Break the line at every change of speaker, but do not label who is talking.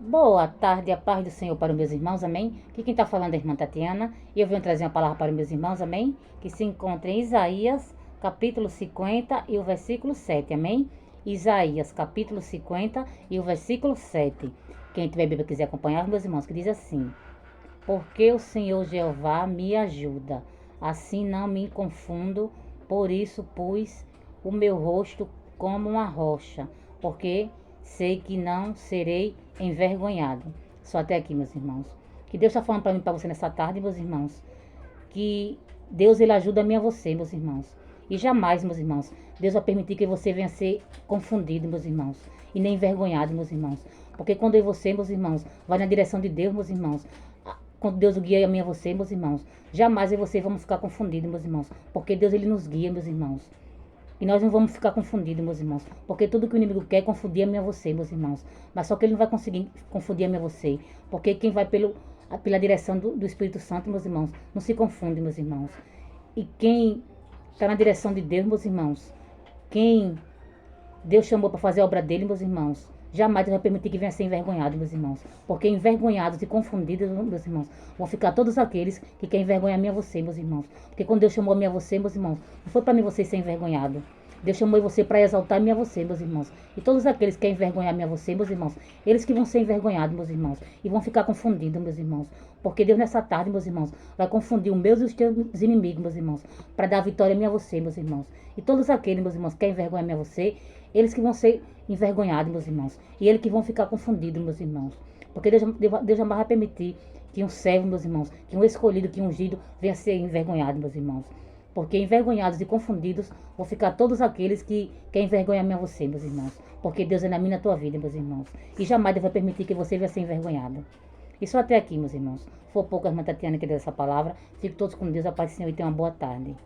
Boa tarde, a paz do Senhor para os meus irmãos, amém? Aqui quem está falando é a irmã Tatiana e eu venho trazer uma palavra para os meus irmãos, amém? Que se encontra em Isaías, capítulo 50 e o versículo 7, amém? Isaías, capítulo 50 e o versículo 7. Quem tiver Bíblia quiser acompanhar, meus irmãos, que diz assim: Porque o Senhor Jeová me ajuda, assim não me confundo, por isso pus o meu rosto como uma rocha, porque sei que não serei envergonhado. Só até aqui, meus irmãos. Que Deus está falando para mim, para você nessa tarde, meus irmãos. Que Deus, ele ajuda a mim e a você, meus irmãos. E jamais, meus irmãos, Deus vai permitir que você venha ser confundido, meus irmãos. E nem envergonhado, meus irmãos. Porque quando eu e você, meus irmãos, vai na direção de Deus, meus irmãos, quando Deus guia a mim e a você, meus irmãos, jamais eu e você vamos ficar confundidos, meus irmãos. Porque Deus, ele nos guia, meus irmãos. E nós não vamos ficar confundidos, meus irmãos. Porque tudo que o inimigo quer é confundir a mim e a você, meus irmãos. Mas só que ele não vai conseguir confundir a mim e a você. Porque quem vai pela direção do Espírito Santo, meus irmãos, não se confunde, meus irmãos. E quem está na direção de Deus, meus irmãos, quem Deus chamou para fazer a obra dele, meus irmãos, jamais Deus vai permitir que venha ser envergonhado, meus irmãos. Porque envergonhados e confundidos, meus irmãos, vão ficar todos aqueles que querem envergonhar a mim e a você, meus irmãos. Porque quando Deus chamou a mim e a você, meus irmãos, não foi para mim você ser envergonhado. Deus chamou você para exaltar a mim e a você, meus irmãos. E todos aqueles que querem envergonhar a mim e a você, meus irmãos, eles que vão ser envergonhados, meus irmãos. E vão ficar confundidos, meus irmãos. Porque Deus nessa tarde, meus irmãos, vai confundir os meus e os teus inimigos, meus irmãos. Para dar vitória a mim e a você, meus irmãos. E todos aqueles, meus irmãos, que querem envergonhar a mim e a você, eles que vão ser envergonhados, meus irmãos. E eles que vão ficar confundidos, meus irmãos. Porque Deus jamais vai permitir que um servo, meus irmãos, que um escolhido, que um ungido venha ser envergonhado, meus irmãos. Porque envergonhados e confundidos vão ficar todos aqueles que querem envergonhar a você, meus irmãos. Porque Deus é na minha e na tua vida, meus irmãos. E jamais Deus vai permitir que você venha ser envergonhado. E só até aqui, meus irmãos. For pouco a irmã Tatiana que deu essa palavra. Fique todos com Deus, a paz do Senhor e tenham uma boa tarde.